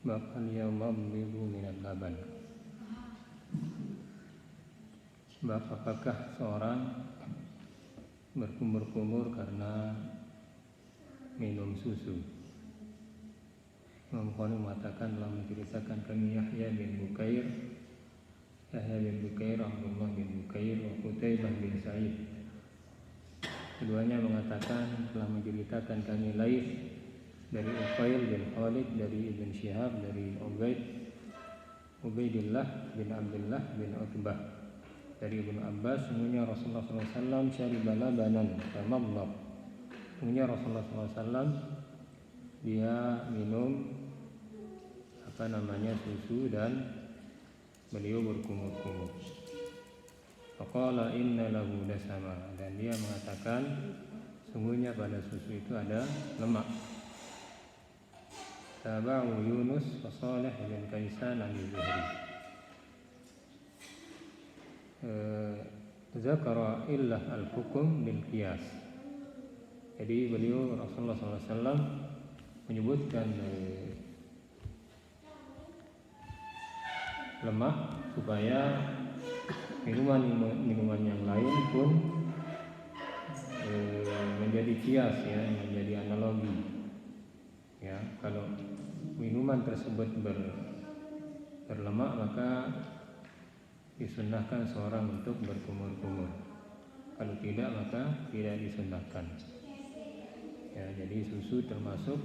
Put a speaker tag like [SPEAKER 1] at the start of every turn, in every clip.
[SPEAKER 1] Bahkan yamammidu minal laban. Apakah seorang berkumur-kumur karena minum susu? Imam Bukhari mengatakan telah menceritakan kami Yahya bin Bukair, Abdullah bin Bukair, wa Qutaibah bin Sa'id. Keduanya mengatakan telah menceritakan kami Laits dari Ufail bin Khalid, dari Ibn Syihab, dari Ubaidillah bin Abdullah bin Utbah, dari Ibnu Abbas, sungguhnya Rasulullah SAW syariba labanan famadmad. Sungguhnya Rasulullah SAW dia minum susu dan beliau berkumur-kumur. Faqala inna lahu dasama, dan dia mengatakan sungguhnya pada susu itu ada lemak. Tabahu Yunus wa Salih bin Kaisan al-Zuhri. Zakara illah al-hukum bil qiyas. Jadi beliau Rasulullah SAW menyebutkan lemak supaya minuman yang lain pun menjadi kias, ya, menjadi analogi. Ya, kalau minuman tersebut berlemak, maka disunnahkan seorang untuk berkumur-kumur. Kalau tidak, maka tidak disunnahkan. Ya, jadi susu termasuk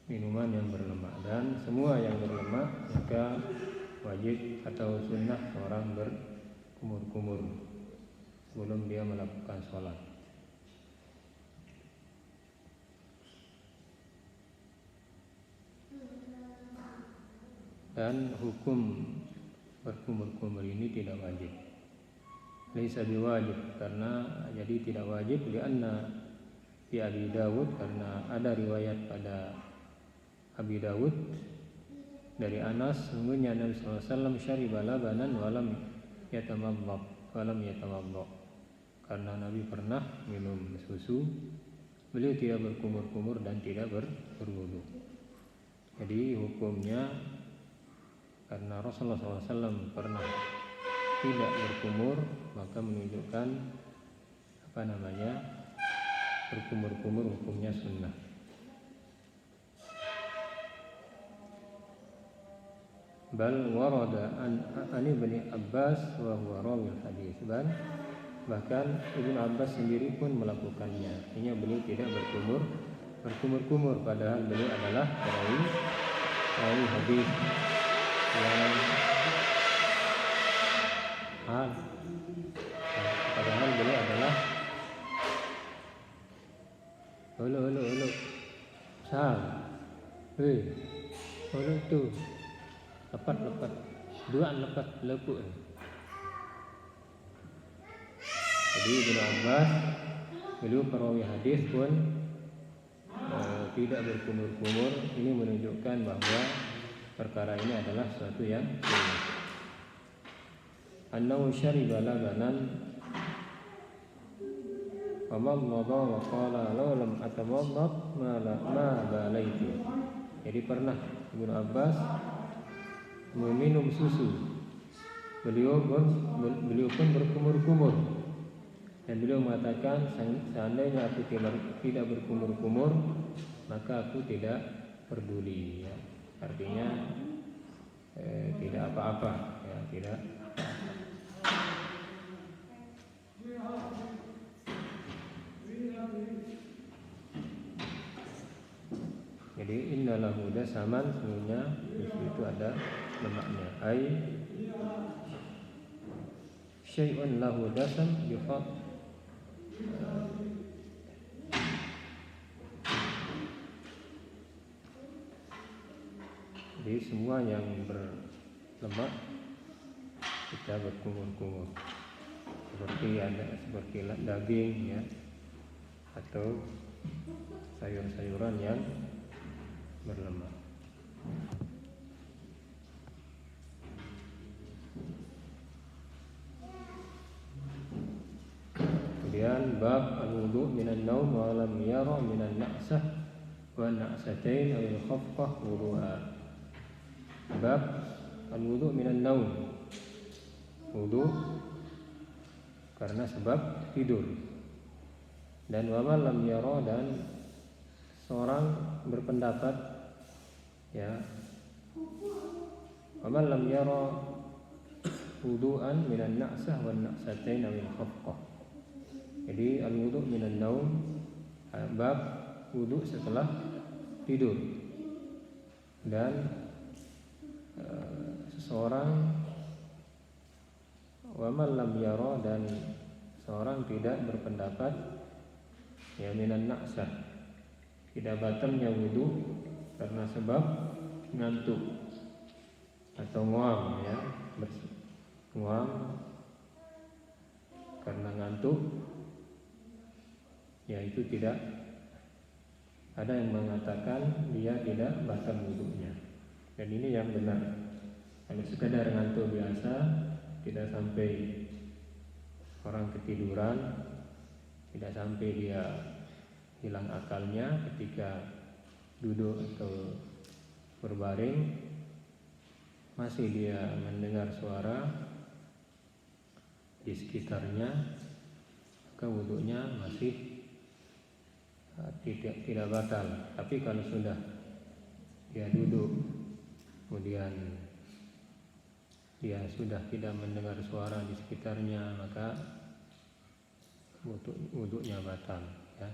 [SPEAKER 1] minuman yang berlemak, dan semua yang berlemak maka wajib atau sunnah seorang berkumur-kumur sebelum dia melakukan sholat. Dan hukum berkumur-kumur ini tidak wajib. Laisa biwajib, karena jadi tidak wajib lianna fi Abi Dawud, karena ada riwayat pada Abi Dawud dari Anas, sungguhnya Nabi SAW syariba labanan walam yatamadda, karena Nabi pernah minum susu, beliau tidak berkumur-kumur dan tidak berwudu. Jadi hukumnya, karena Rasulullah SAW pernah tidak berkumur, maka menunjukkan berkumur-kumur hukumnya sunnah. Bal warada an Ibnu Abbas wa huwa rawi hadis. Bahkan Ibnu Abbas sendiri pun melakukannya. Artinya beliau tidak berkumur-kumur, padahal beliau adalah rawi hadis. Padahal beliau adalah halo sal, halo tuh lepat dua lepat lepuk. Jadi Ibnu Abbas beliau perawi hadis pun tidak berkumur-kumur. Ini menunjukkan bahwa perkara ini adalah suatu yang sunnah. Annahu syariba labanan wa madmada wa qala law lam atamadmad ma balaitu. Jadi pernah Ibnu Abbas meminum susu, beliau pun berkumur-kumur, dan beliau mengatakan seandainya aku tidak berkumur-kumur maka aku tidak peduli, ya. Artinya tidak apa-apa, ya, tidak. Jadi innalahu dasaman, sebenarnya susu itu ada lemaknya. Ai syai'un lahu dasam yufad. Jadi semua yang berlemak kita berkumur-kumur, seperti daging, ya, atau sayur-sayuran yang berlemak. Kemudian bab al-wudu' minan naum wa lam yara minan na'sah wa na'satain aw al-khafqah wudu'a. Bab al-wudu' minan naum. Wudu karena sebab tidur. Dan wa man lam yara, dan seorang berpendapat ya, wa man lam yara wudu'an minan na'sah wan na'satain aw al-khafqah. Jadi al-wudu' minan naum, bab wudu setelah tidur. Dan seseorang wa man lam yara, dan seorang tidak berpendapat ya minan na'sah, tidak batalnya wudu karena sebab ngantuk atau nguam ya, nguam karena ngantuk ya, itu tidak ada yang mengatakan dia tidak batal wudunya. Dan ini yang benar. Kalau sekadar ngantuk biasa, tidak sampai orang ketiduran, tidak sampai dia hilang akalnya ketika duduk atau berbaring, masih dia mendengar suara di sekitarnya, maka wudunya masih tidak batal. Tapi kalau sudah dia duduk, kemudian dia sudah tidak mendengar suara di sekitarnya, maka wudunya batal ya.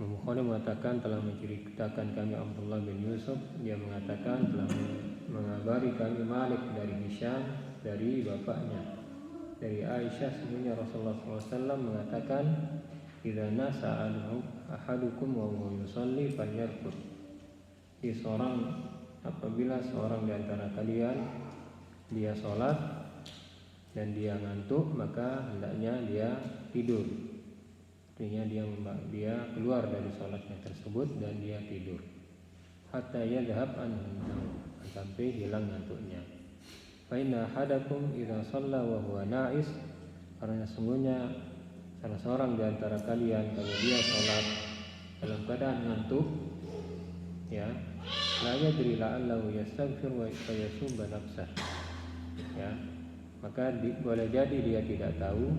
[SPEAKER 1] Bukhari mengatakan telah menceritakan kami Abdullah bin Yusuf, dia mengatakan telah mengabari kami Malik dari Hisham dari bapaknya dari Aisyah, sebenarnya Rasulullah SAW mengatakan idza nasa ahadukum wa huwa yusalli falyarqud. Di seorang, apabila seorang di antara kalian dia sholat dan dia ngantuk, maka hendaknya dia tidur. Artinya dia keluar dari sholatnya tersebut dan dia tidur. Hatta yadhhab anhu, sampai hilang ngantuknya. Fa inna ahadakum idza shalla wa huwa na'is, karena sesungguhnya salah seorang di antara kalian kalau dia sholat dalam keadaan ngantuk ya, la yadri la'allahu yastaghfir wa yasubba nafsah ya, maka boleh jadi dia tidak tahu,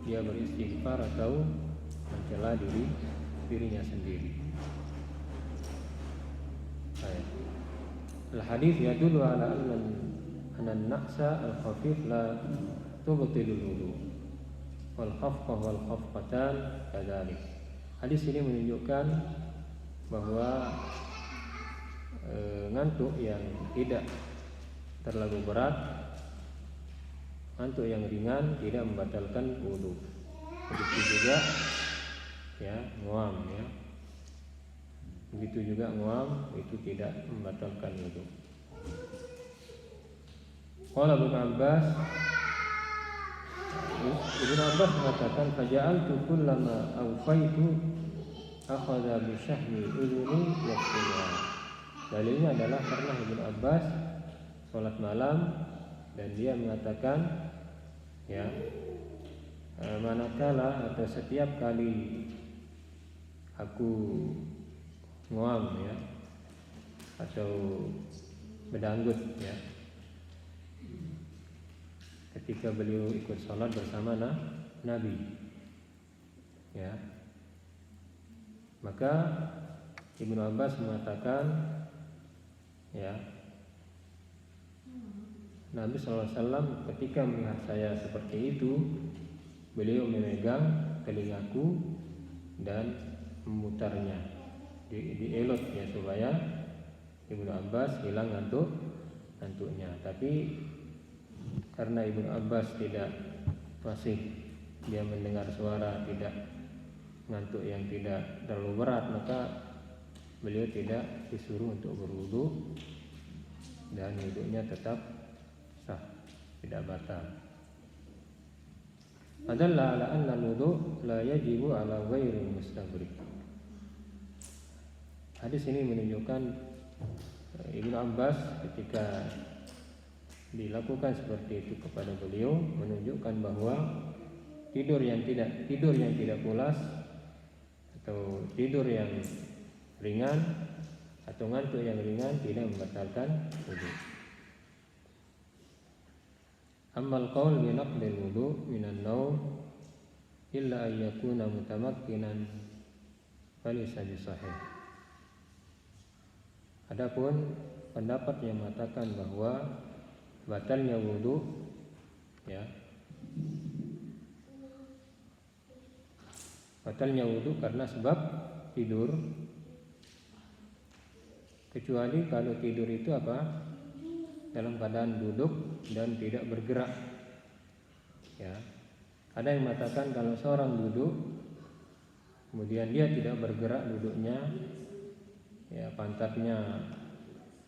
[SPEAKER 1] dia beristighfar atau mencela dirinya sendiri. Al-hadits yadullu ala anna an-naqsa al-khafif la tubtilul wudu wal khafqah wal khafqatan kadzalik. Hadis ini menunjukkan bahwa ngantuk yang tidak terlalu berat, ngantuk yang ringan tidak membatalkan wudu. Begitu juga ya nguam ya, begitu juga nguam itu tidak membatalkan wudu. Qala Ibnu Abbas, Ibnu Abbas mengatakan faja'altu kullama awfaitu akhadha bi syahmi udhuni yaqtiha. Dalilnya adalah karena Ibnu Abbas sholat malam dan dia mengatakan ya, manakala atau setiap kali aku nguam ya atau berdanggut ya, ketika beliau ikut sholat bersama Nabi ya, maka Ibnu Abbas mengatakan ya, Nabi SAW ketika melihat saya seperti itu, beliau memegang telingaku dan memutarnya, dielot ya, supaya Ibnu Abbas hilang ngantuknya. Tapi karena Ibnu Abbas masih dia mendengar suara, tidak ngantuk yang tidak terlalu berat, maka beliau tidak disuruh untuk berwudu dan wudunya tetap sah, tidak batal. Adalla ala anna al-wudu la yajibu ala ghairi mustabrik. Hadis ini menunjukkan Ibnu Abbas ketika dilakukan seperti itu kepada beliau menunjukkan bahwa tidur yang tidak pulas atau tidur yang ringan atau ngantuk yang ringan tidak membatalkan wudu. Ammal qaul bi naqdil wudu minan naum illa an yakuna mutamakkinan falaysa bisahih. Adapun pendapat yang mengatakan bahwa batalnya wudu ya, batalnya wudu karena sebab tidur, kecuali kalau tidur itu apa? Dalam keadaan duduk dan tidak bergerak. Ya. Ada yang mengatakan kalau seorang duduk kemudian dia tidak bergerak duduknya, ya pantatnya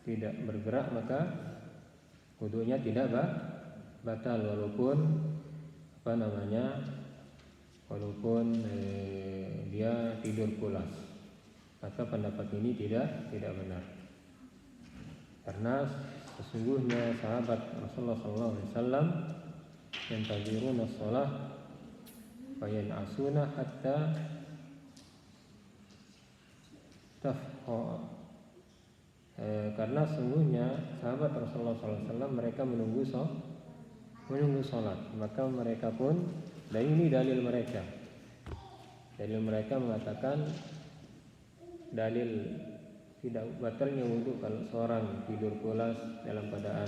[SPEAKER 1] tidak bergerak, maka wudunya tidak batal walaupun dia tidur pulas. Maka pendapat ini tidak benar. Karena sesungguhnya sahabat Rasulullah SAW yang taziruna shalah fayan asuna hatta karena sesungguhnya sahabat Rasulullah SAW mereka menunggu sholat, maka mereka pun, dan ini dalil mereka mengatakan dalil tidak batalnya wudu kalau seorang tidur pulas dalam keadaan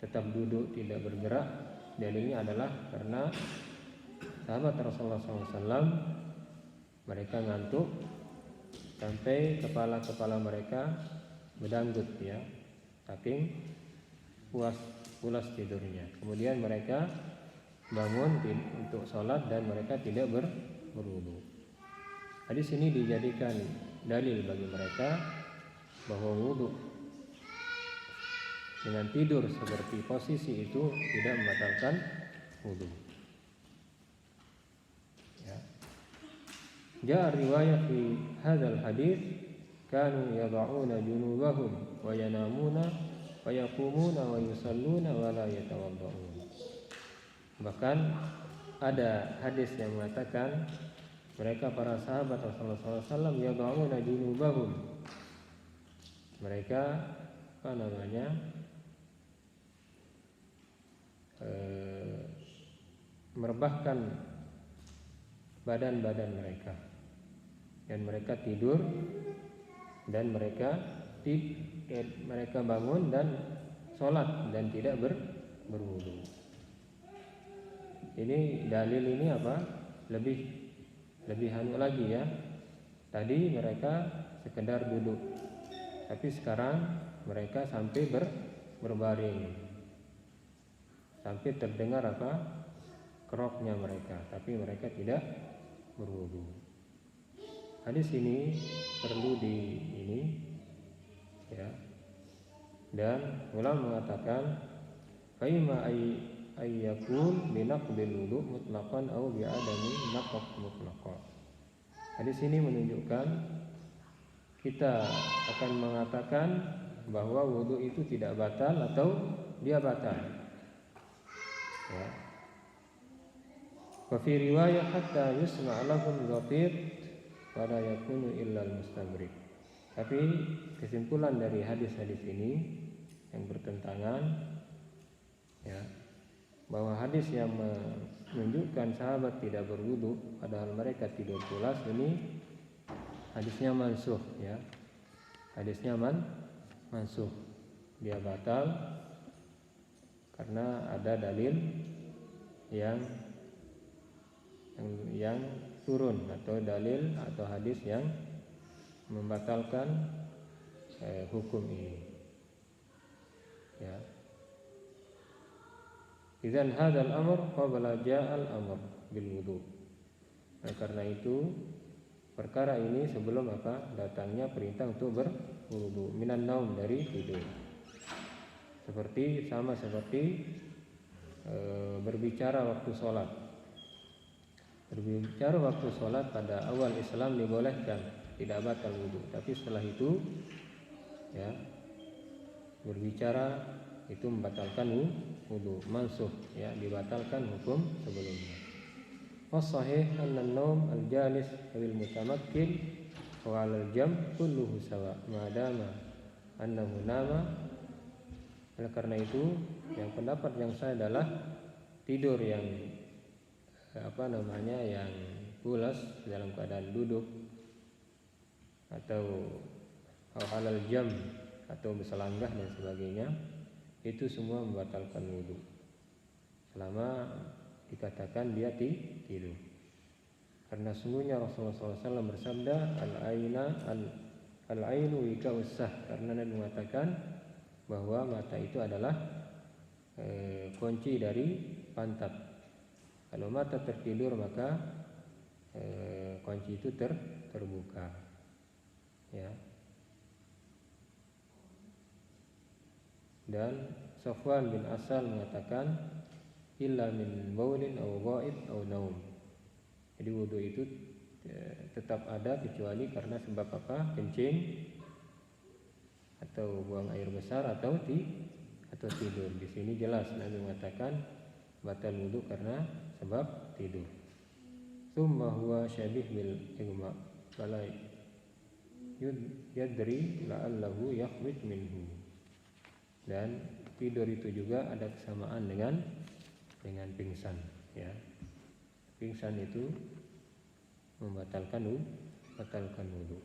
[SPEAKER 1] tetap duduk tidak bergerak. Dalilnya adalah karena sahabat Rasulullah SAW mereka ngantuk sampai kepala mereka berdanggut ya, saking pulas tidurnya. Kemudian mereka bangun untuk sholat dan mereka tidak berwudu. Hadis ini dijadikan dalil bagi mereka bahwa wudu dengan tidur seperti posisi itu tidak membatalkan wudu. Ya. Jaa riwayat fi hadzal hadis kanu yad'una junubahum wa yanamuna wa yaqumuna wa yusalluna wa la yatawadda'un. Bahkan ada hadis yang mengatakan mereka para sahabat Rasulullah SAW yad'una junubahum, mereka merebahkan badan-badan mereka, dan mereka tidur dan mereka bangun dan sholat dan tidak berwudu. Ini dalil ini apa? Lebih hanu lagi ya. Tadi mereka sekedar duduk, tapi sekarang mereka sampai berbaring, sampai terdengar apa? Keroknya mereka, tapi mereka tidak berwudu. Hadis ini perlu ya. Dan ulama mengatakan faima ayyakun binaqdil wudu mutlaqan aw bi'adami naqd mutlaqan. Hadis ini menunjukkan kita akan mengatakan bahwa wudu itu tidak batal atau dia batal. Ya. Wa fi riwayah hatta yusma' lahum ghafir wala yakunu illa al-mustabrik. Tapi kesimpulan dari hadis-hadis ini yang bertentangan ya, bahwa hadis yang menunjukkan sahabat tidak berwudu padahal mereka tidur pulas, ini hadisnya mansukh ya. Hadisnya mansukh. Dia batal karena ada dalil yang turun atau dalil atau hadis yang membatalkan hukum ini. Ya. Idzan hadzal amr qabla ja'al amr bil wudu. Nah, karena itu perkara ini sebelum apa? Datangnya perintah untuk berwudu minan naum, dari tidur. Seperti berbicara waktu sholat. Berbicara waktu sholat pada awal Islam dibolehkan, tidak batal wudu. Tapi setelah itu ya, berbicara itu membatalkan wudu, mansukh ya, dibatalkan hukum sebelumnya. As-sahih anna an-naum al-jalis bil mutamakkin wa 'alal jam kulluhu sawa madama annahu nama. Oleh karena itu yang pendapat yang saya adalah tidur yang yang pulas dalam keadaan duduk atau halal jam atau berselanggah dan sebagainya, itu semua membatalkan wudu selama dikatakan dia tidur. Karena sungguhnya Rasulullah SAW bersabda, al-ainu wika usah, karena Nabi mengatakan bahwa mata itu adalah kunci dari pantat. Kalau mata tertidur maka kunci itu terbuka. Ya. Dan Safwan bin Asal mengatakan illa min baulin aw ghaib aw naum. Jadi wudu itu tetap ada kecuali karena sebab apa? Kencing atau buang air besar atau tidur. Di sini jelas Nabi mengatakan batal wudu karena sebab tidur. Tsumma huwa syabih bil igma fala yadri la'allahu yakhruj minhu. Dan tidur itu juga ada kesamaan dengan pingsan, ya. Pingsan itu membatalkan wudu.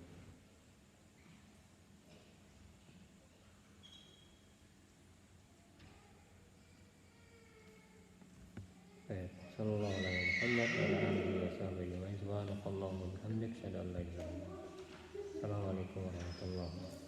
[SPEAKER 1] Baik, sallallahu alaihi Muhammad wa ala alihi wa sahbihi wa bihamdik, asyhadu an la ilaha illallah. Assalamualaikum warahmatullahi wabarakatuh.